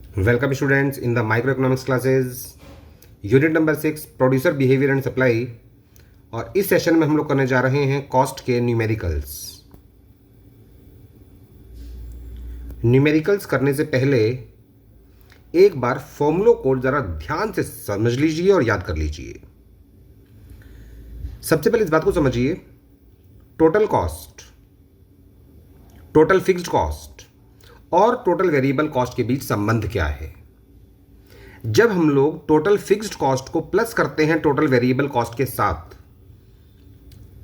Welcome students in the microeconomics classes unit number 6 producer behaviour and supply. और इस session में हम लोग करने जा रहे हैं कॉस्ट के न्यूमेरिकल्स। न्यूमेरिकल्स करने से पहले एक बार फॉर्मूलों को ज़रा ध्यान से समझ लीजिए और याद कर लीजिए। सबसे पहले इस बात को समझिए, total cost, total fixed cost और टोटल वेरिएबल कॉस्ट के बीच संबंध क्या है। जब हम लोग टोटल फिक्स्ड कॉस्ट को प्लस करते हैं टोटल वेरिएबल कॉस्ट के साथ,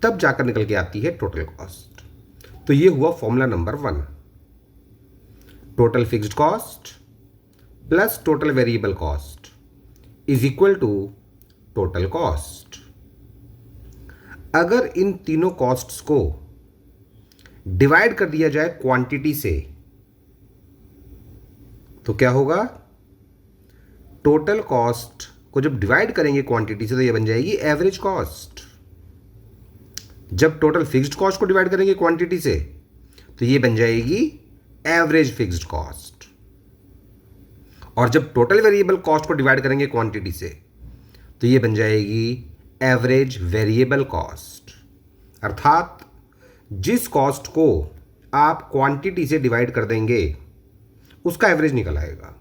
तब जाकर निकल के आती है टोटल कॉस्ट। तो ये हुआ formula number 1, total fixed cost plus total variable cost is equal to total cost. अगर इन तीनों कॉस्ट्स को डिवाइड कर दिया जाए क्वांटिटी से, तो क्या होगा, टोटल कॉस्ट को जब डिवाइड करेंगे क्वांटिटी से तो ये बन जाएगी एवरेज कॉस्ट। जब टोटल फिक्स्ड कॉस्ट को डिवाइड करेंगे क्वांटिटी से तो ये बन जाएगी एवरेज फिक्स्ड कॉस्ट। और जब टोटल वेरिएबल कॉस्ट को डिवाइड करेंगे क्वांटिटी से तो ये बन जाएगी एवरेज वेरिएबल कॉस्ट। अर्थात जिस कॉस्ट को आप क्वांटिटी से डिवाइड कर देंगे उसका एवरेज निकल आएगा।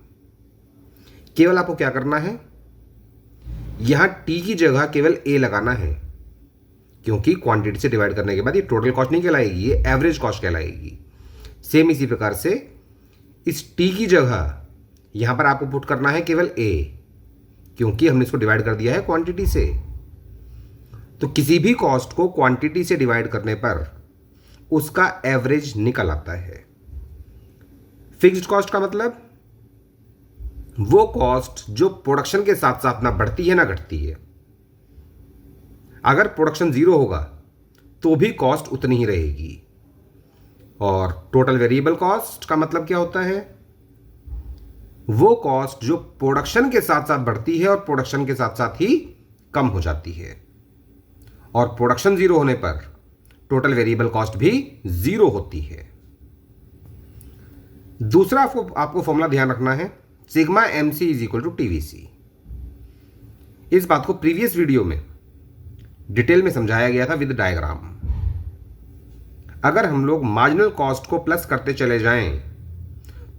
केवल आपको क्या करना है, यहां टी की जगह केवल ए लगाना है, क्योंकि क्वांटिटी से डिवाइड करने के बाद ये टोटल कॉस्ट नहीं कहलाएगी, ये एवरेज कॉस्ट कहलाएगी। सेम इसी प्रकार से इस टी की जगह यहां पर आपको पुट करना है केवल ए, क्योंकि हमने इसको डिवाइड कर दिया है क्वांटिटी से। तो किसी भी कॉस्ट को क्वांटिटी से डिवाइड करने पर उसका एवरेज निकल आता है। फिक्स्ड कॉस्ट का मतलब वो कॉस्ट जो प्रोडक्शन के साथ साथ ना बढ़ती है ना घटती है। अगर प्रोडक्शन 0 होगा तो भी कॉस्ट उतनी ही रहेगी। और टोटल वेरिएबल कॉस्ट का मतलब क्या होता है, वो कॉस्ट जो प्रोडक्शन के साथ साथ बढ़ती है और प्रोडक्शन के साथ साथ ही कम हो जाती है। और प्रोडक्शन 0 होने पर टोटल वेरिएबल कॉस्ट भी 0 होती है। दूसरा आपको फॉर्मूला ध्यान रखना है, sigma M C is equal to TVC. इस बात को प्रीवियस वीडियो में डिटेल में समझाया गया था विद डायग्राम। अगर हम लोग मार्जिनल कॉस्ट को प्लस करते चले जाएं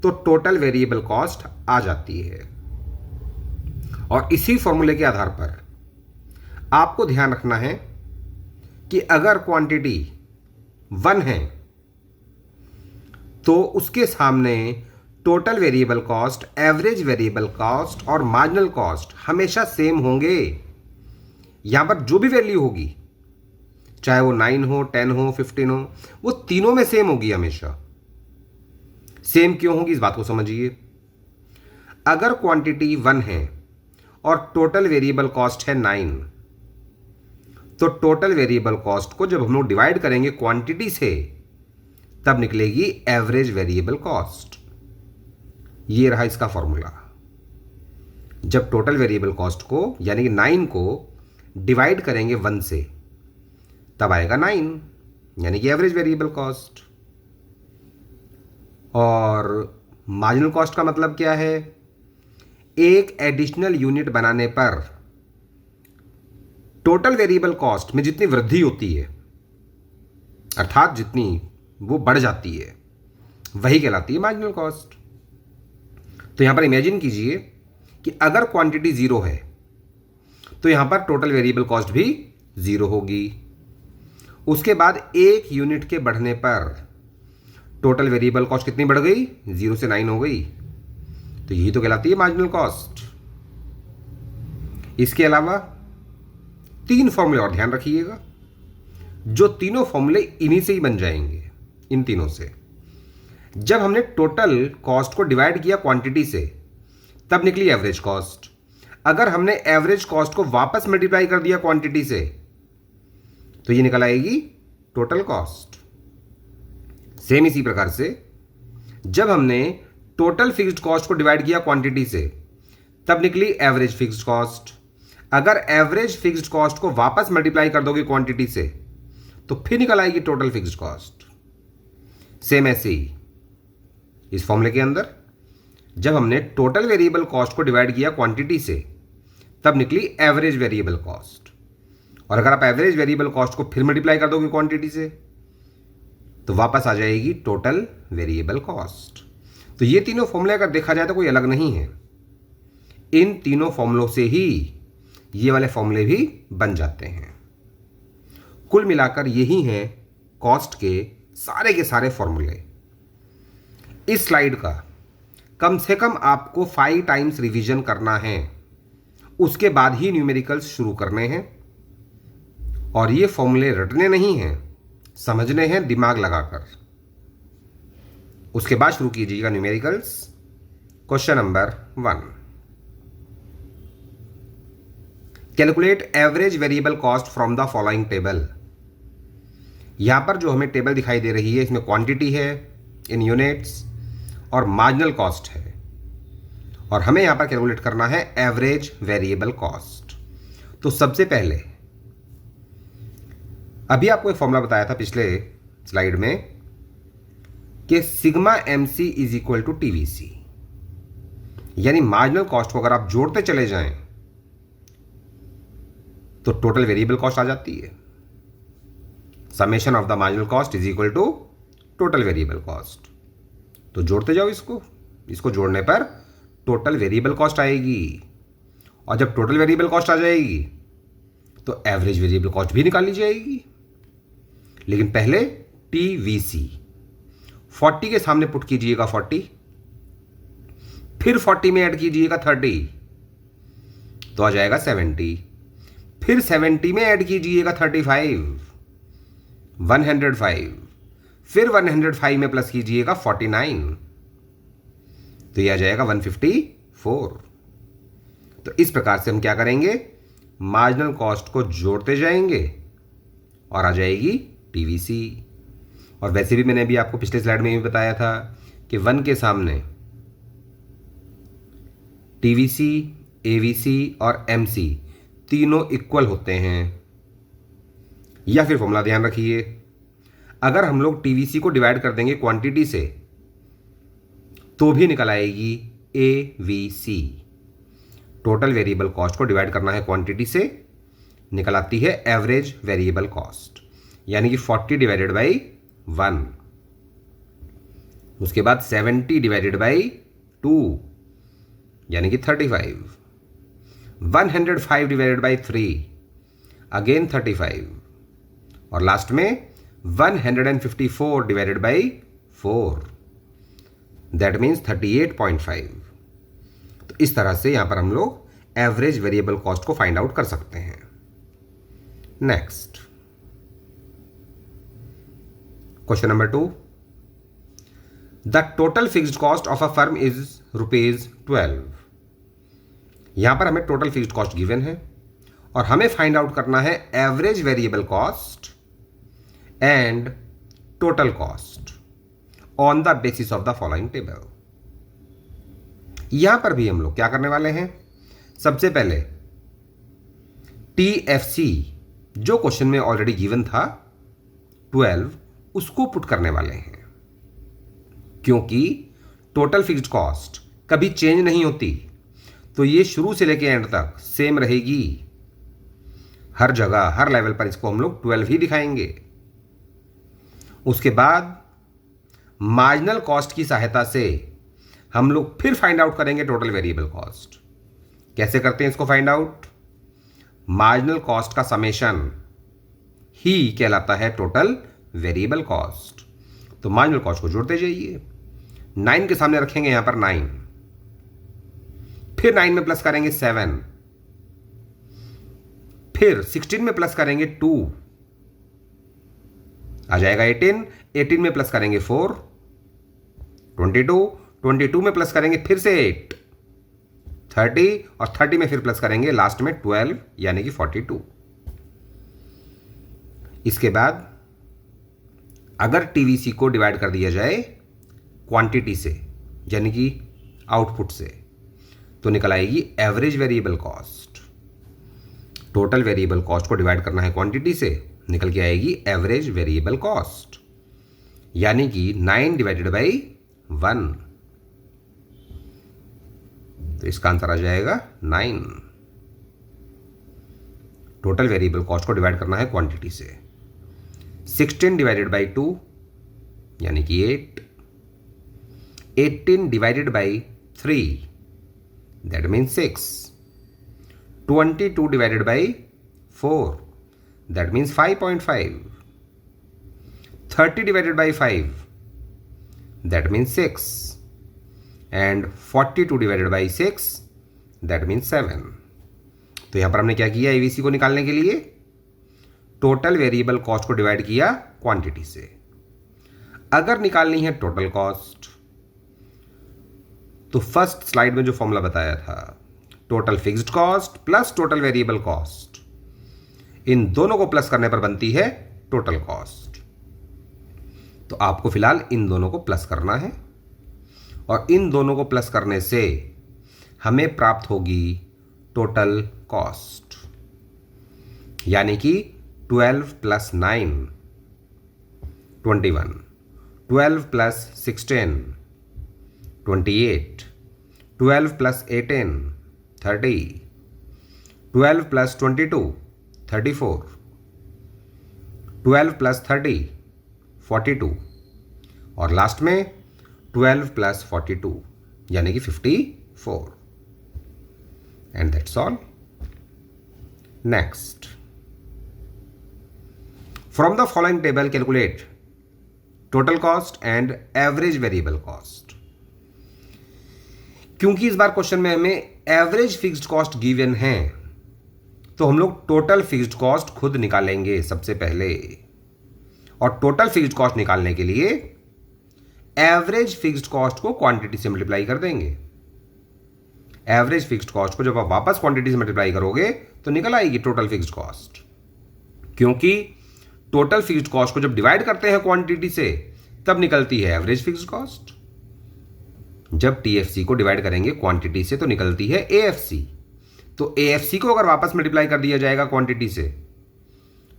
तो टोटल वेरिएबल कॉस्ट आ जाती है। और इसी फॉर्मूले के आधार पर आपको ध्यान रखना है कि अगर क्वांटिटी 1 है तो उसके सामने total variable cost, average variable cost और मार्जिनल कॉस्ट हमेशा सेम होंगे। यहां पर जो भी वैल्यू होगी, चाहे वो 9 हो, 10 हो, 15 हो, वो तीनों में सेम होगी हमेशा। सेम क्यों होगी इस बात को समझिए। अगर क्वांटिटी 1 है और टोटल वेरिएबल कॉस्ट है 9, तो टोटल वेरिएबल कॉस्ट को जब हम लोग डिवाइड करेंगे क्वांटिटी से तब निकलेगी एवरेज वेरिएबल कॉस्ट। ये रहा इसका फॉर्मूला। जब टोटल वेरिएबल कॉस्ट को यानी कि 9 को डिवाइड करेंगे 1 से तब आएगा 9, यानी कि एवरेज वेरिएबल कॉस्ट। और मार्जिनल कॉस्ट का मतलब क्या है, एक एडिशनल यूनिट बनाने पर टोटल वेरिएबल कॉस्ट में जितनी वृद्धि होती है, अर्थात जितनी वो बढ़ जाती है, वही कहलाती है मार्जिनल कॉस्ट। तो यहां पर इमेजिन कीजिए कि अगर क्वांटिटी 0 है तो यहां पर टोटल वेरिएबल कॉस्ट भी 0 होगी। उसके बाद एक यूनिट के बढ़ने पर टोटल वेरिएबल कॉस्ट कितनी बढ़ गई, 0 से 9 हो गई। तो यही तो कहलाती है मार्जिनल कॉस्ट। इसके अलावा 3 फॉर्मूले और ध्यान रखिएगा, जो तीनों फॉर्मूले इन्हीं से ही बन जाएंगे। इन तीनों से जब हमने टोटल कॉस्ट को डिवाइड किया क्वांटिटी से तब निकली एवरेज कॉस्ट। अगर हमने एवरेज कॉस्ट को वापस मल्टीप्लाई कर दिया क्वांटिटी से तो ये निकल आएगी टोटल कॉस्ट। सेम इसी प्रकार से जब हमने टोटल फिक्स्ड कॉस्ट को डिवाइड किया क्वांटिटी से तब निकली एवरेज फिक्स्ड कॉस्ट। अगर एवरेज फिक्स्ड कॉस्ट को वापस मल्टीप्लाई कर दोगे क्वांटिटी से तो फिर निकल आएगी टोटल फिक्स्ड कॉस्ट। सेम ऐसे ही इस फॉर्मूले के अंदर जब हमने टोटल वेरिएबल कॉस्ट को डिवाइड किया क्वांटिटी से तब निकली एवरेज वेरिएबल कॉस्ट। और अगर आप एवरेज वेरिएबल कॉस्ट को फिर मल्टीप्लाई कर दोगे क्वांटिटी से तो वापस आ जाएगी टोटल वेरिएबल कॉस्ट। तो ये तीनों फॉर्मूले अगर देखा जाए तो कोई अलग नहीं है, इन तीनों फॉर्मूलों से ही ये वाले फॉर्मूले भी बन जाते हैं। कुल मिलाकर यही हैं कॉस्ट के सारे फॉर्मूले। इस स्लाइड का कम से कम आपको 5 टाइम्स रिवीजन करना है, उसके बाद ही न्यूमेरिकल्स शुरू करने हैं। और ये फॉर्मूले रटने नहीं हैं, समझने हैं दिमाग लगाकर। उसके बाद शुरू कीजिएगा numericals. Question number 1, calculate average variable cost from the following table. यहां पर जो हमें टेबल दिखाई दे रही है इसमें क्वांटिटी है इन यूनिट्स और मार्जिनल कॉस्ट है, और हमें यहां पर कैलकुलेट करना है एवरेज वेरिएबल कॉस्ट। तो सबसे पहले अभी आपको एक फॉर्मूला बताया था पिछले स्लाइड में कि sigma MC is equal to TVC, यानी मार्जिनल कॉस्ट को अगर आप जोड़ते चले जाएं तो टोटल वेरिएबल कॉस्ट आ जाती है। Summation of the marginal cost is equal to total variable cost. तो जोड़ते जाओ इसको जोड़ने पर टोटल वेरिएबल कॉस्ट आएगी, और जब टोटल वेरिएबल कॉस्ट आ जाएगी तो एवरेज वेरिएबल कॉस्ट भी निकाल ली जाएगी। लेकिन पहले टीवीसी 40 के सामने पुट कीजिएगा 40, फिर 40 में ऐड कीजिएगा 30 तो आ जाएगा 70, फिर 70 में ऐड कीजिएगा 35 105, फिर 105 में प्लस कीजिएगा 49 तो यह आ जाएगा 154। तो इस प्रकार से हम क्या करेंगे, मार्जिनल कॉस्ट को जोड़ते जाएंगे और आ जाएगी टीवीसी। और वैसे भी मैंने अभी आपको पिछले स्लाइड में भी बताया था कि 1 के सामने टीवीसी, एवीसी और एमसी तीनों इक्वल होते हैं। या फिर फॉर्मूला ध्यान रखिए, अगर हम लोग टीवीसी को डिवाइड कर देंगे क्वांटिटी से तो भी निकल आएगी एवीसी। टोटल वेरिएबल कॉस्ट को डिवाइड करना है क्वांटिटी से, निकल आती है एवरेज वेरिएबल कॉस्ट, यानी कि 40 डिवाइडेड बाई 1, उसके बाद 70 डिवाइडेड बाई 2 यानी कि 35, 105 डिवाइडेड बाई 3 अगेन 35, और लास्ट में 154 डिवाइडेड बाई 4 दैट मीन्स 38.5। तो इस तरह से यहां पर हम लोग एवरेज वेरिएबल कॉस्ट को फाइंड आउट कर सकते हैं। Next question number 2, the total fixed cost of a firm is ₹12। यहां पर हमें टोटल फिक्स्ड कॉस्ट गिवन है और हमें फाइंड आउट करना है average variable cost and total cost on the basis of the following table. यहां पर भी हम लोग क्या करने वाले हैं, सबसे पहले टीएफसी जो क्वेश्चन में ऑलरेडी गिवन था 12 उसको पुट करने वाले हैं, क्योंकि टोटल फिक्स्ड कॉस्ट कभी चेंज नहीं होती, तो ये शुरू से लेके एंड तक सेम रहेगी। हर जगह हर लेवल पर इसको हम लोग 12 ही दिखाएंगे। उसके बाद मार्जिनल कॉस्ट की सहायता से हम लोग फिर फाइंड आउट करेंगे टोटल वेरिएबल कॉस्ट। कैसे करते हैं इसको फाइंड आउट, मार्जिनल कॉस्ट का समेशन ही कहलाता है टोटल वेरिएबल कॉस्ट। तो मार्जिनल कॉस्ट को जोड़ते जाइए, 9 के सामने रखेंगे यहां पर 9, फिर 9 में प्लस करेंगे 7, फिर 16 में प्लस करेंगे 2 आ जाएगा 18, 18 में प्लस करेंगे 4 22, 22 में प्लस करेंगे फिर से 8 30, और 30 में फिर प्लस करेंगे लास्ट में 12 यानी कि 42। इसके बाद अगर टीवीसी को डिवाइड कर दिया जाए क्वांटिटी से यानी कि आउटपुट से तो निकल आएगी average variable cost. Total variable cost को डिवाइड करना है क्वांटिटी से, निकल के आएगी एवरेज वेरिएबल कॉस्ट, यानी कि 9 डिवाइडेड बाई 1 तो इसका आंसर आ जाएगा 9। टोटल वेरिएबल कॉस्ट को डिवाइड करना है क्वांटिटी से। 16 डिवाइडेड बाई 2 यानी कि 8। 18 divided by 3 that means 6। 22 divided by 4 that means 5.5। 30 divided by 5 that means 6 and 42 divided by 6 that means 7। तो यहां पर हमने क्या किया, एवीसी को निकालने के लिए टोटल वेरिएबल कॉस्ट को डिवाइड किया क्वांटिटी से। अगर निकालनी है टोटल कॉस्ट तो फर्स्ट स्लाइड में जो फॉर्मूला बताया था, total fixed cost plus total variable cost, इन दोनों को प्लस करने पर बनती है टोटल कॉस्ट। तो आपको फिलहाल इन दोनों को प्लस करना है और इन दोनों को प्लस करने से हमें प्राप्त होगी टोटल कॉस्ट, यानी कि 12 plus 9 21, 12 plus 16 28, 12 plus 18 30, 12 plus 22 34, 12 plus 30 42 और लास्ट में 12 प्लस 42 यानी कि 54। And that's all. Next, from the following table calculate total cost and average variable cost. क्योंकि इस बार क्वेश्चन में हमें एवरेज फिक्स्ड कॉस्ट गिवन है तो हम लोग टोटल फिक्स्ड कॉस्ट खुद निकालेंगे सबसे पहले, और टोटल फिक्स्ड कॉस्ट निकालने के लिए एवरेज फिक्स्ड कॉस्ट को क्वांटिटी से मल्टीप्लाई कर देंगे। एवरेज फिक्स्ड कॉस्ट को जब आप वापस क्वांटिटी से मल्टीप्लाई करोगे तो निकल आएगी टोटल फिक्स्ड कॉस्ट, क्योंकि टोटल फिक्स्ड कॉस्ट को जब डिवाइड करते हैं क्वांटिटी से तब निकलती है एवरेज फिक्स्ड कॉस्ट। जब टीएफसी को डिवाइड करेंगे क्वांटिटी से तो निकलती है एएफसी। तो एएफसी को अगर वापस मल्टीप्लाई कर दिया जाएगा क्वांटिटी से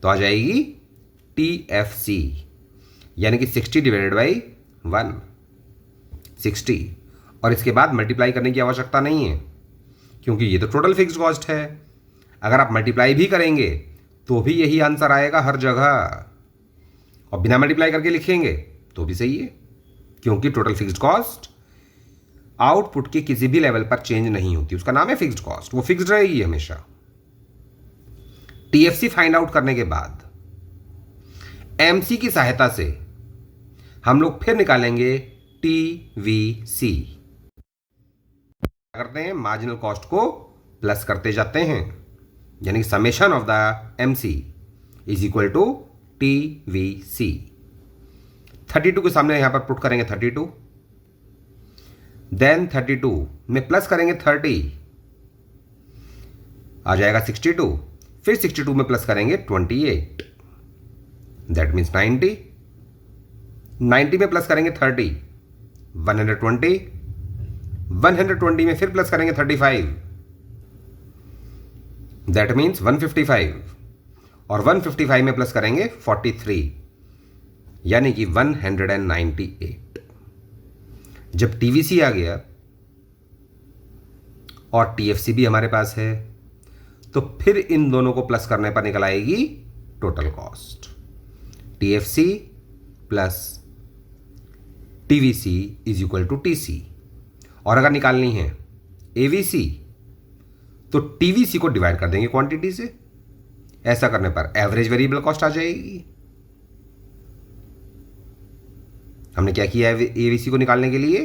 तो आ जाएगी टीएफसी, यानी कि 60 डिवाइडेड बाई 1 60, और इसके बाद मल्टीप्लाई करने की आवश्यकता नहीं है क्योंकि ये तो टोटल फिक्स्ड कॉस्ट है। अगर आप मल्टीप्लाई भी करेंगे तो भी यही आंसर आएगा हर जगह, और बिना मल्टीप्लाई करके लिखेंगे तो भी सही है, क्योंकि टोटल फिक्स्ड कॉस्ट आउटपुट के किसी भी लेवल पर चेंज नहीं होती, उसका नाम है फिक्स्ड कॉस्ट, वो फिक्स्ड रहेगी हमेशा। टीएफसी फाइंड आउट करने के बाद एमसी की सहायता से हम लोग फिर निकालेंगे टीवीसी। करते हैं, मार्जिनल कॉस्ट को प्लस करते जाते हैं, यानी summation of the MC is equal to TVC. 32 के सामने यहां पर पुट करेंगे 32, देन 32 में प्लस करेंगे 30 आ जाएगा 62, फिर 62 में प्लस करेंगे 28 दैट मीन्स 90। 90 में प्लस करेंगे 30 120, 120 में फिर प्लस करेंगे 35 दैट मीन्स 155, और 155 में प्लस करेंगे 43 यानी कि 198। जब टीवीसी आ गया और टीएफसी भी हमारे पास है तो फिर इन दोनों को प्लस करने पर निकल आएगी total cost. TFC plus TVC is equal to TC. और अगर निकालनी है एवीसी तो टीवीसी को डिवाइड कर देंगे क्वांटिटी से। ऐसा करने पर एवरेज वेरिएबल कॉस्ट आ जाएगी। हमने क्या किया एवीसी को निकालने के लिए,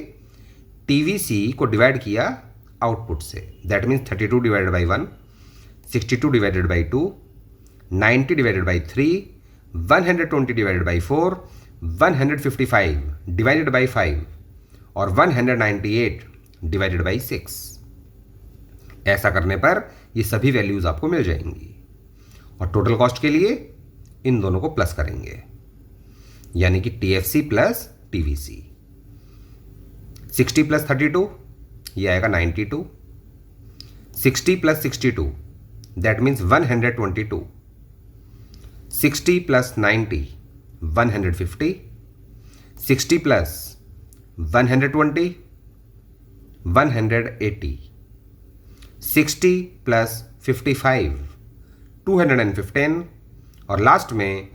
टीवीसी को डिवाइड किया आउटपुट से, that means 32 divided by 1, 62 divided by 2, 90 divided by 3, 120 divided by 4, 155 divided by 5 और 198 डिवाइडेड बाई 6। ऐसा करने पर ये सभी वैल्यूज आपको मिल जाएंगी। और टोटल कॉस्ट के लिए इन दोनों को प्लस करेंगे, यानी कि टीएफसी प्लस टीवीसी। 60 प्लस 32 ये आएगा 92, 60 plus 62 that means 122, 60 plus 90 150, 60 plus 120 180 60 plus 55 215 और लास्ट में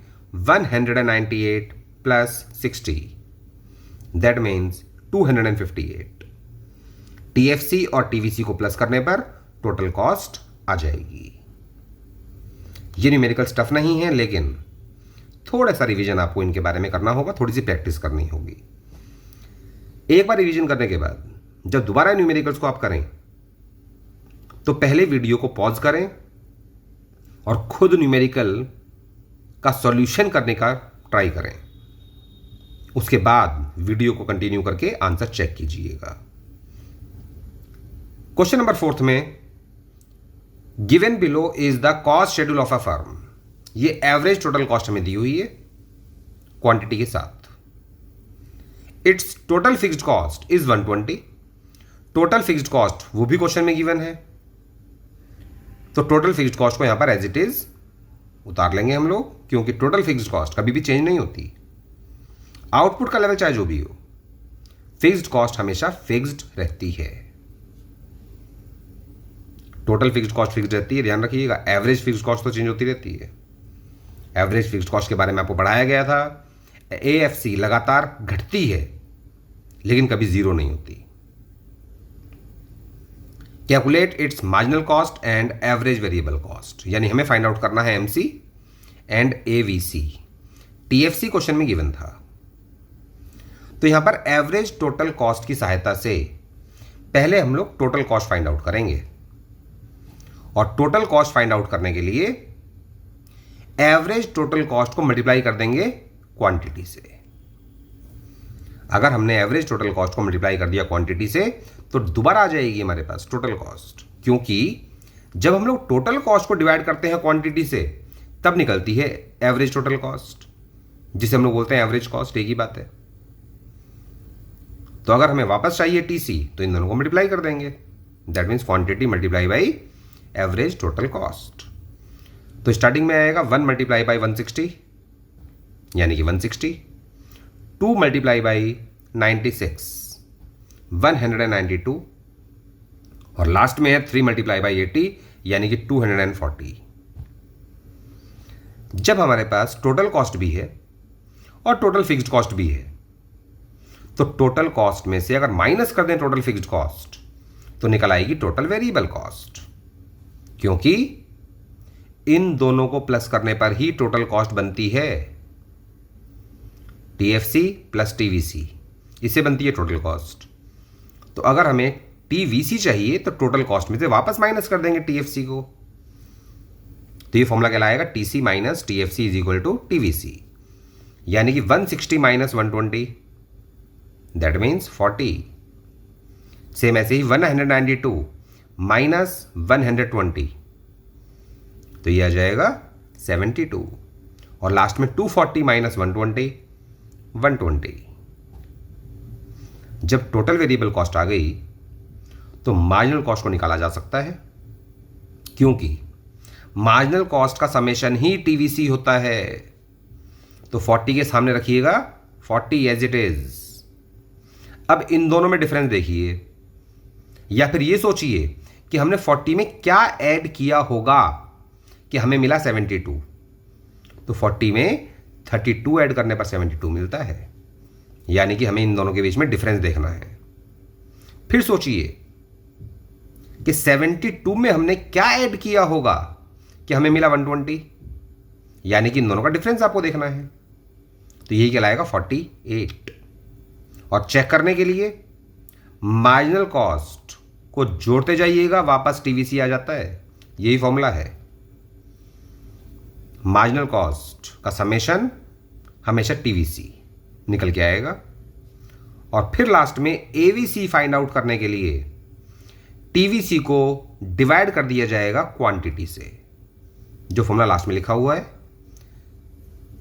198 प्लस 60 दैट मीन्स 258। टीएफसी और टीवीसी को प्लस करने पर टोटल कॉस्ट आ जाएगी। ये न्यूमेरिकल स्टफ नहीं है, लेकिन थोड़ा सा रिवीजन आपको इनके बारे में करना होगा, थोड़ी सी प्रैक्टिस करनी होगी। एक बार रिवीजन करने के बाद जब दोबारा न्यूमेरिकल्स को आप करें तो पहले वीडियो को पॉज करें और खुद न्यूमेरिकल का सॉल्यूशन करने का ट्राई करें। उसके बाद वीडियो को कंटिन्यू करके आंसर चेक कीजिएगा। क्वेश्चन नंबर 4 में given below is the cost schedule of a firm. ये एवरेज टोटल कॉस्ट हमें दी हुई है क्वांटिटी के साथ। It's total fixed cost is 120। Total fixed cost वो भी क्वेश्चन में गिवन है, तो टोटल फिक्स्ड कॉस्ट को यहां पर एज इट इज उतार लेंगे हम लोग, क्योंकि टोटल फिक्स्ड कॉस्ट कभी भी चेंज नहीं होती। आउटपुट का लेवल चाहे जो भी हो, फिक्स्ड कॉस्ट हमेशा फिक्स्ड रहती है। टोटल फिक्स्ड कॉस्ट फिक्स्ड रहती है, ध्यान रखिएगा। एवरेज फिक्स्ड कॉस्ट तो चेंज होती रहती है। एवरेज फिक्स्ड कॉस्ट के बारे में आपको पढ़ाया गया था। एएफसी लगातार घटती है लेकिन कभी जीरो नहीं होती। Calculate its marginal cost and average variable cost, यानी हमें फाइंड आउट करना है MC and AVC. TFC question में गिवन था, तो यहां पर एवरेज टोटल कॉस्ट की सहायता से पहले हम लोग टोटल कॉस्ट फाइंड आउट करेंगे, और टोटल कॉस्ट फाइंड आउट करने के लिए एवरेज टोटल कॉस्ट को मल्टीप्लाई कर देंगे क्वांटिटी से। अगर हमने एवरेज टोटल कॉस्ट को मल्टीप्लाई कर दिया क्वांटिटी से तो दोबारा आ जाएगी हमारे पास टोटल कॉस्ट, क्योंकि जब हम लोग टोटल कॉस्ट को डिवाइड करते हैं क्वांटिटी से तब निकलती है एवरेज टोटल कॉस्ट, जिसे हम लोग बोलते हैं एवरेज कॉस्ट। एक ही बात है। तो अगर हमें वापस चाहिए टीसी तो इन दोनों को मल्टीप्लाई कर देंगे, that means quantity multiply by average total cost. तो स्टार्टिंग में आएगा 1 मल्टीप्लाई बाई 160 यानी कि 160, 2 मल्टीप्लाई बाई 96 192, और लास्ट में है 3 मल्टीप्लाई बाई 80 यानी कि 240। जब हमारे पास टोटल कॉस्ट भी है और टोटल फिक्स्ड कॉस्ट भी है, तो टोटल कॉस्ट में से अगर माइनस कर दें टोटल फिक्स्ड कॉस्ट तो निकल आएगी टोटल वेरिएबल कॉस्ट, क्योंकि इन दोनों को प्लस करने पर ही टोटल कॉस्ट बनती है। टीएफसी प्लस टीवीसी, इससे बनती है टोटल कॉस्ट। तो अगर हमें टीवीसी चाहिए तो टोटल कॉस्ट में से वापस माइनस कर देंगे टीएफसी को, तो ये फॉर्मूला कहलाएगा TC minus TFC is equal to TVC, यानी कि 160 माइनस 120 दैट मीन्स 40। सेम ऐसे ही 192 माइनस 120 तो ये आ जाएगा 72, और लास्ट में 240 माइनस 120 120। जब टोटल वेरिएबल कॉस्ट आ गई तो मार्जिनल कॉस्ट को निकाला जा सकता है, क्योंकि मार्जिनल कॉस्ट का समेशन ही टीवीसी होता है। तो 40 के सामने रखिएगा 40 एज इट इज। अब इन दोनों में डिफरेंस देखिए, या फिर ये सोचिए कि हमने 40 में क्या ऐड किया होगा कि हमें मिला 72। तो 40 में 32 ऐड करने पर 72 मिलता है, यानी कि हमें इन दोनों के बीच में डिफरेंस देखना है। फिर सोचिए कि 72 में हमने क्या ऐड किया होगा कि हमें मिला 120, यानी कि इन दोनों का डिफरेंस आपको देखना है। तो यही कहलाएगा 48। और चेक करने के लिए मार्जिनल कॉस्ट को जोड़ते जाइएगा, वापस टीवीसी आ जाता है। यही फॉर्मूला है। मार्जिनल कॉस्ट का समेशन हमेशा टीवीसी निकल के आएगा, और फिर लास्ट में एवीसी फाइंड आउट करने के लिए टीवीसी को डिवाइड कर दिया जाएगा क्वांटिटी से, जो फॉर्मूला लास्ट में लिखा हुआ है।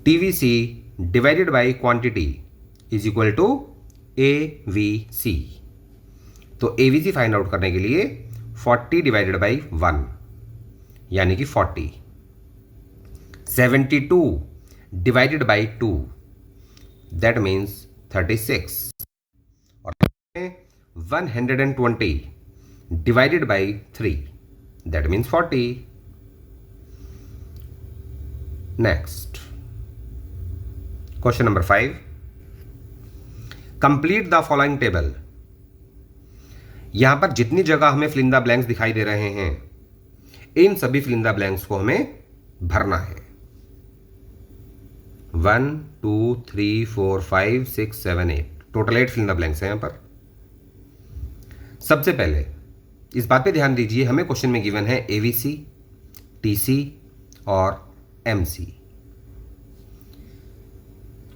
TVC divided by quantity is equal to AVC. तो एवीसी फाइंड आउट करने के लिए 40 डिवाइडेड बाई 1 यानी कि 40, 72 डिवाइडेड बाई 2 दैट मीन्स 36, और 120 divided by 3 that means 40। Next question number 5, complete the following table. यहां पर जितनी जगह हमें फिल इन द ब्लैंक्स दिखाई दे रहे हैं, इन सभी फिल इन द ब्लैंक्स को हमें भरना है। 1 2 3 4 5 6 7 8, total 8 fill in the blanks हैं यहां पर। सबसे पहले इस बात पे ध्यान दीजिए, हमें क्वेश्चन में गिवन है एवीसी, टीसी और एमसी।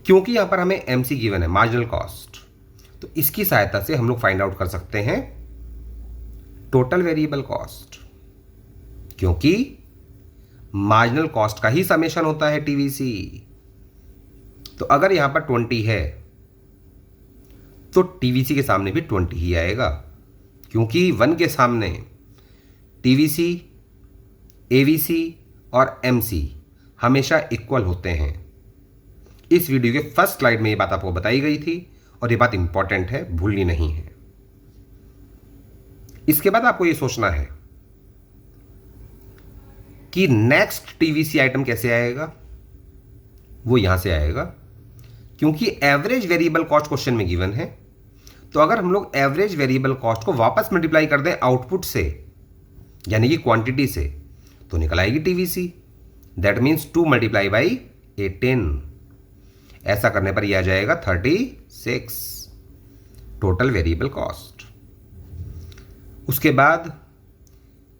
क्योंकि यहां पर हमें एमसी गिवन है, मार्जिनल कॉस्ट, तो इसकी सहायता से हम लोग फाइंड आउट कर सकते हैं टोटल वेरिएबल कॉस्ट, क्योंकि मार्जिनल कॉस्ट का ही समेशन होता है टीवीसी। तो अगर यहां पर 20 है तो टीवीसी के सामने भी 20 ही आएगा, क्योंकि 1 के सामने टीवीसी, एवीसी और एमसी हमेशा इक्वल होते हैं। इस वीडियो के फर्स्ट स्लाइड में ये बात आपको बताई गई थी और ये बात इंपॉर्टेंट है, भूलनी नहीं है। इसके बाद आपको ये सोचना है कि नेक्स्ट टीवीसी आइटम कैसे आएगा। वो यहां से आएगा, क्योंकि एवरेज वेरिएबल कॉस्ट क्वेश्चन में गिवन है। तो अगर हम लोग एवरेज वेरिएबल कॉस्ट को वापस मल्टीप्लाई कर दें आउटपुट से, यानी कि क्वांटिटी से, तो निकल आएगी TVC. That means 2 multiply by 18। ऐसा करने पर यह आ जाएगा 36 टोटल वेरिएबल कॉस्ट। उसके बाद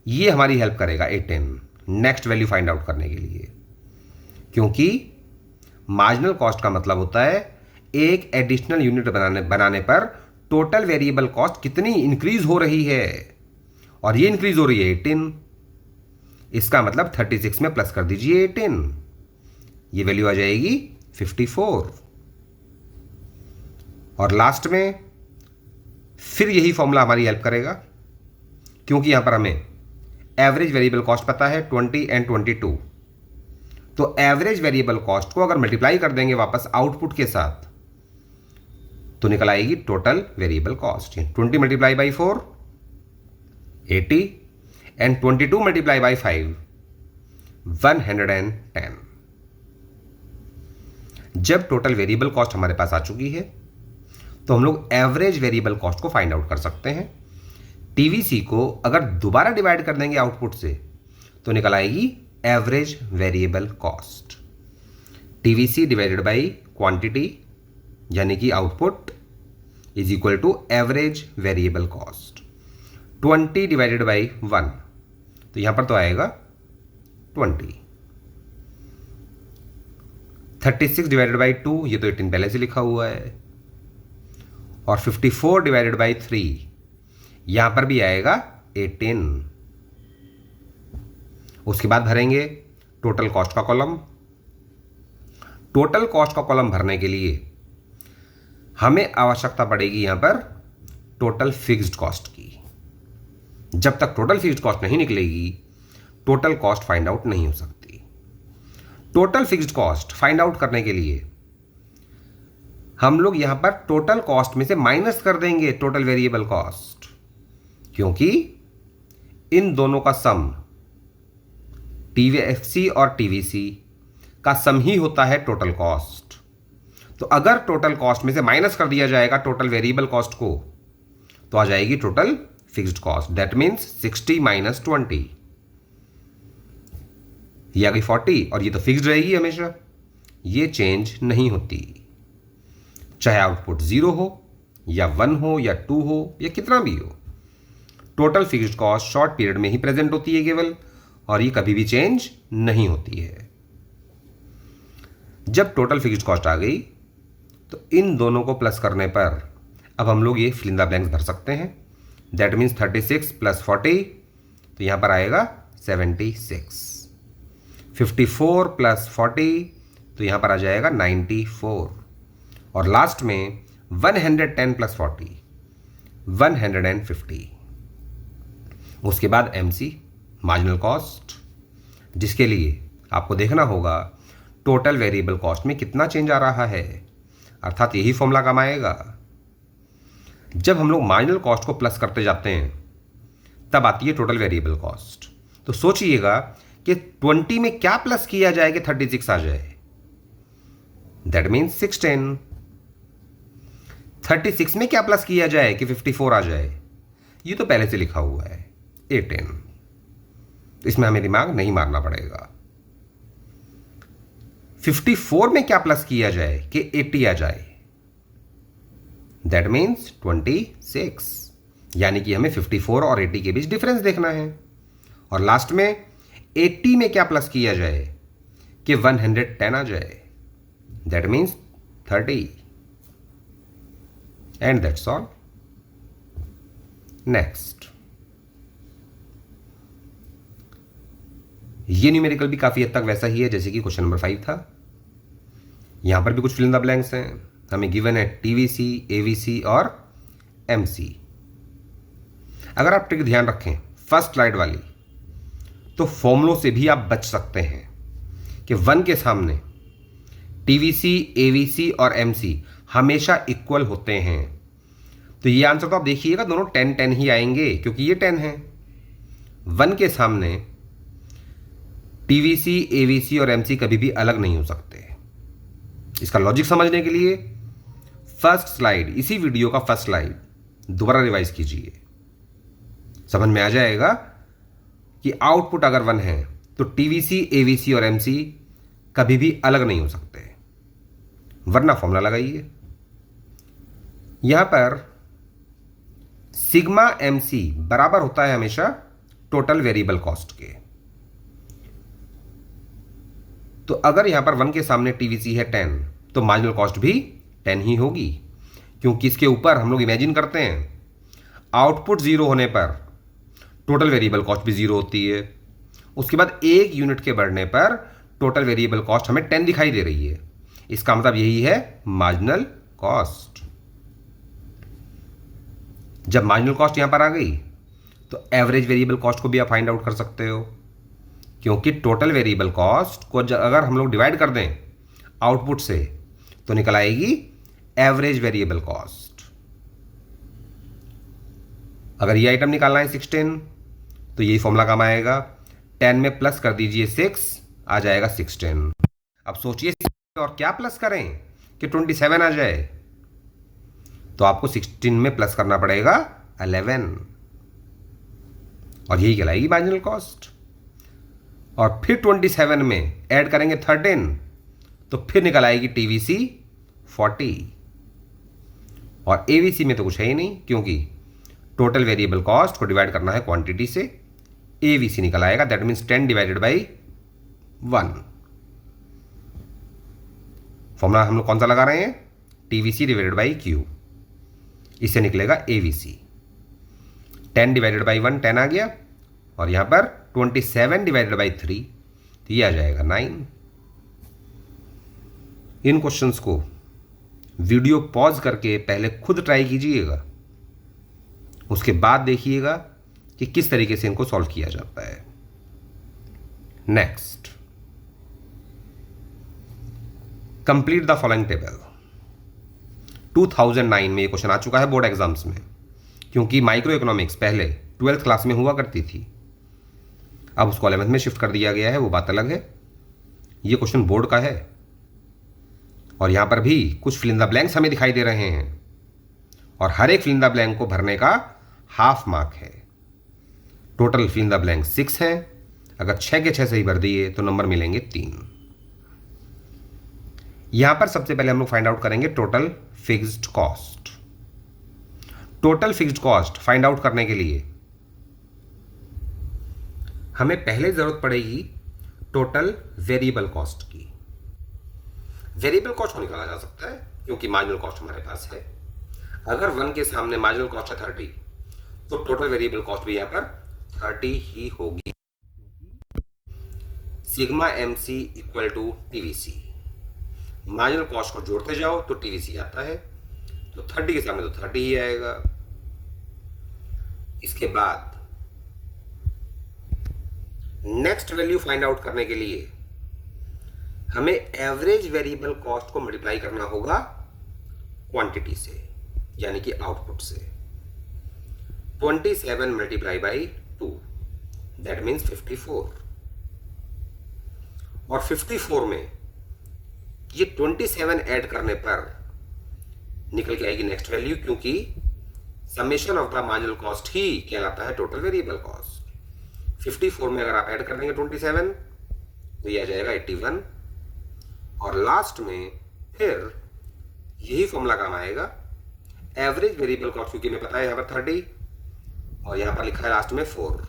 ये हमारी हेल्प करेगा 18 नेक्स्ट वैल्यू फाइंड आउट करने के लिए, क्योंकि मार्जिनल कॉस्ट का मतलब होता है एक एडिशनल यूनिट बनाने पर टोटल वेरिएबल कॉस्ट कितनी इंक्रीज हो रही है, और ये इंक्रीज हो रही है 18। इसका मतलब 36 में प्लस कर दीजिए 18, ये वैल्यू आ जाएगी 54। और लास्ट में फिर यही फॉर्मूला हमारी हेल्प करेगा, क्योंकि यहां पर हमें एवरेज वेरिएबल कॉस्ट पता है 20 एंड 22। तो एवरेज वेरिएबल कॉस्ट को अगर मल्टीप्लाई कर देंगे वापस आउटपुट के साथ, तो निकल आएगी total variable cost. 20 multiply by 4 80 and 22 multiply by 5 110। जब टोटल वेरिएबल कॉस्ट हमारे पास आ चुकी है, तो हम लोग एवरेज वेरिएबल कॉस्ट को फाइंड आउट कर सकते हैं। टीवीसी को अगर दोबारा डिवाइड कर देंगे आउटपुट से, तो निकल आएगी average variable cost. TVC divided by quantity यानी कि output is equal to average variable cost. 20 divided by 1, तो यहां पर तो आएगा 20। 36 डिवाइडेड बाई 2, ये तो 18 पहले से लिखा हुआ है। और 54 डिवाइडेड बाई 3, यहां पर भी आएगा 18। उसके बाद भरेंगे टोटल कॉस्ट का कॉलम। टोटल कॉस्ट का कॉलम भरने के लिए हमें आवश्यकता पड़ेगी यहां पर टोटल फिक्स्ड कॉस्ट की। जब तक टोटल फिक्स्ड कॉस्ट नहीं निकलेगी, टोटल कॉस्ट फाइंड आउट नहीं हो सकती। Total fixed cost find out करने के लिए हम लोग यहां पर टोटल कॉस्ट में से माइनस कर देंगे टोटल वेरिएबल कॉस्ट, क्योंकि इन दोनों का सम टीवीएफसी और टीवीसी का सम ही होता है टोटल कॉस्ट। तो अगर टोटल कॉस्ट में से माइनस कर दिया जाएगा टोटल वेरिएबल कॉस्ट को, तो आ जाएगी total fixed cost. That means 60 minus 20, ये आ गई 40, और ये तो फिक्स्ड रहेगी हमेशा, ये चेंज नहीं होती, चाहे आउटपुट 0 हो या 1 हो या 2 हो या कितना भी हो। Total fixed cost short period में ही प्रेजेंट होती है केवल, और ये कभी भी चेंज नहीं होती है। जब टोटल फिक्स्ड कॉस्ट आ गई, तो इन दोनों को प्लस करने पर अब हम लोग ये फिल इन द ब्लैंक्स भर सकते हैं। दैट मीन्स 36 प्लस 40, तो यहां पर आएगा 76। 54 प्लस 40, तो यहां पर आ जाएगा 94। और लास्ट में 110 प्लस 40 150। उसके बाद एमसी मार्जिनल कॉस्ट, जिसके लिए आपको देखना होगा टोटल वेरिएबल कॉस्ट में कितना चेंज आ रहा है, अर्थात यही फॉर्मूला काम आएगा। जब हम लोग मार्जिनल कॉस्ट को प्लस करते जाते हैं, तब आती है टोटल वेरिएबल कॉस्ट। तो सोचिएगा कि 20 में क्या प्लस किया जाए कि 36 आ जाए। That means 16। 36 में क्या प्लस किया जाए कि 54 आ जाए। ये तो पहले से लिखा हुआ है 18, इसमें हमें दिमाग नहीं मारना पड़ेगा। 54 में क्या प्लस किया जाए कि 80 आ जाए। दैट मीन्स 26, यानी कि हमें 54 और 80 के बीच डिफरेंस देखना है। और लास्ट में 80 में क्या प्लस किया जाए कि 110 आ जाए। That means 30। And that's all. Next, ये न्यूमेरिकल भी काफी हद तक वैसा ही है जैसे कि क्वेश्चन नंबर 5 था। यहां पर भी कुछ फिल इन द ब्लैंक्स हैं। हमें गिवन है टीवीसी, एवीसी और एमसी। अगर आप ट्रिक ध्यान रखें फर्स्ट स्लाइड वाली, तो फॉर्मूलों से भी आप बच सकते हैं कि 1 के सामने टीवीसी, एवीसी और एमसी हमेशा इक्वल होते हैं। तो ये आंसर तो आप देखिएगा दोनों 10 10 ही आएंगे क्योंकि ये 10 है। 1 के सामने टीवीसी, एवीसी और एमसी कभी भी अलग नहीं हो सकते। इसका लॉजिक समझने के लिए फर्स्ट स्लाइड, इसी वीडियो का फर्स्ट स्लाइड दोबारा रिवाइज कीजिए, समझ में आ जाएगा कि आउटपुट अगर 1 है तो टीवीसी, एवीसी और एमसी कभी भी अलग नहीं हो सकते, वरना फॉर्मूला लगाइए। यहां पर सिग्मा एमसी बराबर होता है हमेशा टोटल वेरिएबल कॉस्ट के। तो अगर यहां पर 1 के सामने टीवीसी है 10, तो मार्जिनल कॉस्ट भी 10 ही होगी, क्योंकि इसके ऊपर हम लोग इमेजिन करते हैं आउटपुट 0 होने पर टोटल वेरिएबल कॉस्ट भी 0 होती है। उसके बाद 1 यूनिट के बढ़ने पर टोटल वेरिएबल कॉस्ट हमें 10 दिखाई दे रही है। इसका मतलब यही है मार्जिनल कॉस्ट। जब मार्जिनल कॉस्ट यहां पर आ गई तो एवरेज वेरिएबल कॉस्ट को भी आप फाइंड आउट कर सकते हो, क्योंकि टोटल वेरिएबल कॉस्ट को अगर हम लोग डिवाइड कर दें आउटपुट से तो निकल आएगी एवरेज वेरिएबल कॉस्ट। अगर ये आइटम निकालना है 16, तो यही फॉर्मूला काम आएगा। 10 में प्लस कर दीजिए 6, आ जाएगा 16। अब सोचिए और क्या प्लस करें कि 27 आ जाए, तो आपको 16 में प्लस करना पड़ेगा 11, और यही कहलाएगी मार्जिनल कॉस्ट। और फिर 27 में ऐड करेंगे 13, तो फिर निकल आएगी टीवीसी 40, और एवीसी में तो कुछ है ही नहीं, क्योंकि टोटल वेरिएबल कॉस्ट को डिवाइड करना है क्वांटिटी से। एवीसी निकल आएगा, that means 10 divided by 1। Formula हम लोग कौन सा लगा रहे हैं, टीवीसी डिवाइडेड बाई क्यू, इससे निकलेगा एवीसी। 10 डिवाइडेड बाई 1 10 आ गया, और यहां पर 27 डिवाइडेड बाई 3, तो ये आ जाएगा 9। इन क्वेश्चंस को वीडियो पॉज करके पहले खुद ट्राई कीजिएगा, उसके बाद देखिएगा कि किस तरीके से इनको सॉल्व किया जाता है। Next, complete the following table. 2009 में ये क्वेश्चन आ चुका है बोर्ड एग्जाम्स में, क्योंकि माइक्रो इकोनॉमिक्स पहले 12th क्लास में हुआ करती थी, अब उसको 11th में शिफ्ट कर दिया गया है, वो बात अलग है। ये क्वेश्चन बोर्ड का है, और यहां पर भी कुछ फिल इन द ब्लैंक्स हमें दिखाई दे रहे हैं, और हर एक फिल इन द ब्लैंक को भरने का हाफ मार्क है। Total fill in the blank 6 हैं, अगर 6 के 6 सही भर दिए तो नंबर मिलेंगे 3। यहां पर सबसे पहले हम लोग फाइंड आउट करेंगे total fixed cost. Total fixed cost find out करने के लिए हमें पहले जरूरत पड़ेगी टोटल वेरिएबल कॉस्ट की। वेरिएबल कॉस्ट को निकाला जा सकता है क्योंकि मार्जिनल कॉस्ट हमारे पास है। अगर 1 के सामने मार्जिनल कॉस्ट है 30, तो टोटल वेरिएबल कॉस्ट भी यहां पर 30 ही होगी। Sigma MC equal to TVC, marginal cost को जोड़ते जाओ तो टीवीसी आता है, तो 30 के सामने तो 30 ही आएगा। इसके बाद नेक्स्ट वैल्यू फाइंड आउट करने के लिए हमें एवरेज वेरिएबल कॉस्ट को मल्टीप्लाई करना होगा क्वांटिटी से, यानी कि आउटपुट से। 27 मल्टीप्लाई बाई 2, दैट मीन्स 54। और 54 में ये 27 ऐड करने पर निकल के आएगी नेक्स्ट वैल्यू, क्योंकि summation of the marginal cost ही कहलाता है टोटल वेरिएबल कॉस्ट। 54 में अगर आप ऐड कर देंगे 27 तो ये आ जाएगा 81, और लास्ट में फिर यही फॉर्मूला काम आएगा एवरेज वेरिएबल कॉस्ट, क्योंकि हमें पता है यहाँ पर 30 और यहाँ पर लिखा है लास्ट में 4,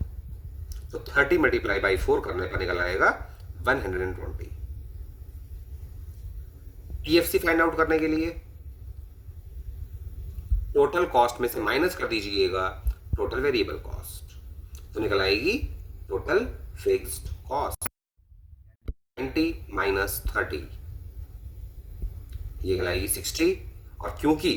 तो 30 मल्टीप्लाई बाई 4 करने पर निकल आएगा 120। टीएफसी फाइंड आउट करने के लिए टोटल कॉस्ट में से माइनस कर दीजिएगा टोटल वेरिएबल कॉस्ट, तो निकल आएगी टोटल फिक्स्ड कॉस्ट 90 माइनस 30, ये निकल आएगी 60। और क्योंकि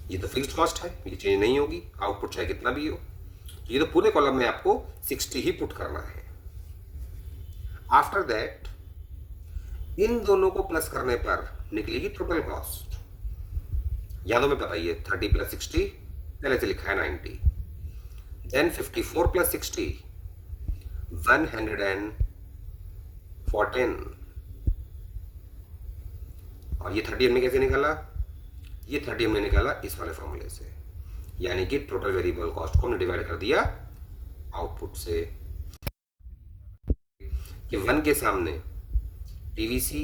ये तो फिक्स्ड कॉस्ट है, ये चेंज नहीं होगी, आउटपुट चाहे कितना भी हो, तो ये तो पूरे कॉलम में आपको 60 ही पुट करना है। आफ्टर दैट इन दोनों को प्लस करने पर निकलेगी टोटल कॉस्ट। यादों में बताइए 30 प्लस 60 पहले से लिखा है 90, देन 54 प्लस 60 114, और ये 30 हमने कैसे निकाला, ये 30 हमने निकाला इस वाले फॉर्मूले से, यानी कि टोटल वेरिएबल कॉस्ट को हमने डिवाइड कर दिया आउटपुट से, कि 1 के सामने टीवीसी,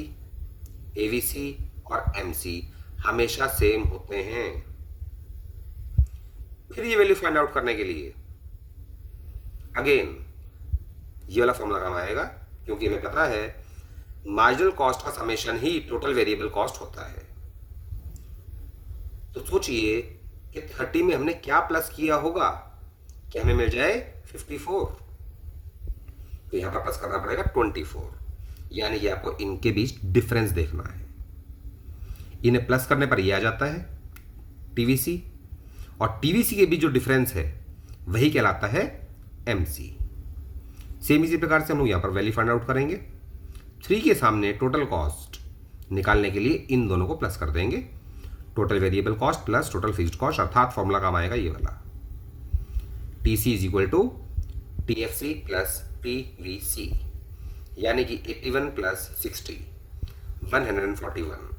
एवीसी और एमसी हमेशा सेम होते हैं। फिर ये वैल्यू फाइंड आउट करने के लिए अगेन ये वाला फॉर्मूला काम आएगा, क्योंकि हमें पता है मार्जिनल कॉस्ट का समेशन ही टोटल वेरिएबल कॉस्ट होता है। तो सोचिए कि 30 में हमने क्या प्लस किया होगा कि हमें मिल जाए 54, तो यहां पर प्लस करना पड़ेगा 24, यानी कि आपको इनके बीच डिफरेंस देखना है। इन्हें प्लस करने पर यह आ जाता है टीवीसी, और टीवीसी के बीच जो डिफरेंस है वही कहलाता है एमसी। सेम इसी प्रकार से हम लोग यहां पर वैल्यू फाइंड आउट करेंगे। 3 के सामने टोटल कॉस्ट निकालने के लिए इन दोनों को प्लस कर देंगे, total variable cost plus total fixed cost, अर्थात फॉर्मूला काम आएगा ये वाला, TC is equal to TFC plus TVC, यानी कि 81 प्लस 60 141।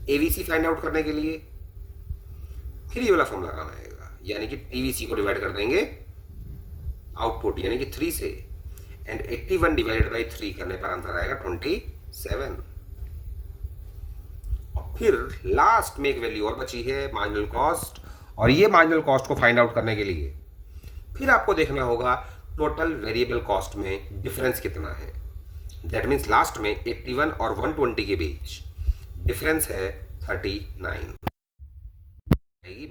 एवीसी फाइंड आउट करने के लिए फिर ये वाला फॉर्मूला काम आएगा, यानी कि टीवीसी को डिवाइड कर देंगे आउटपुट यानी कि 3 से, एंड 81 डिवाइडेड बाई 3 करने पर आंसर आएगा 27। और फिर लास्ट में एक वैल्यू और बची है मार्जिनल कॉस्ट, और ये मार्जिनल कॉस्ट को फाइंड आउट करने के लिए फिर आपको देखना होगा टोटल वेरिएबल कॉस्ट में डिफरेंस कितना है। दैट मीन्स लास्ट में 81 और 120 के बीच डिफरेंस है 39,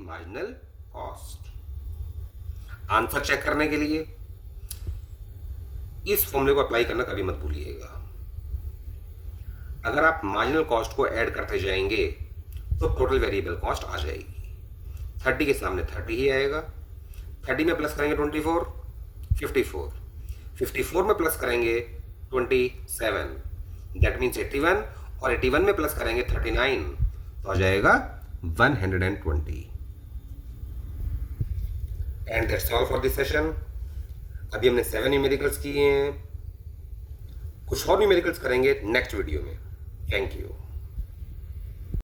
मार्जिनल कॉस्ट। आंसर चेक करने के लिए इस फॉर्मूले को अप्लाई करना कभी मत भूलिएगा। अगर आप मार्जिनल कॉस्ट को ऐड करते जाएंगे तो टोटल वेरिएबल कॉस्ट आ जाएगी। 30 के सामने 30 ही आएगा, 30 में प्लस करेंगे 24 54, 54 में प्लस करेंगे 27 दैट मीन्स 81, और 81 में प्लस करेंगे 39 तो आ जाएगा 120। And that's all for this session. अभी हमने 7 न्यूमेरिकल्स किए हैं, कुछ और न्यूमेरिकल्स करेंगे नेक्स्ट वीडियो में। Thank you.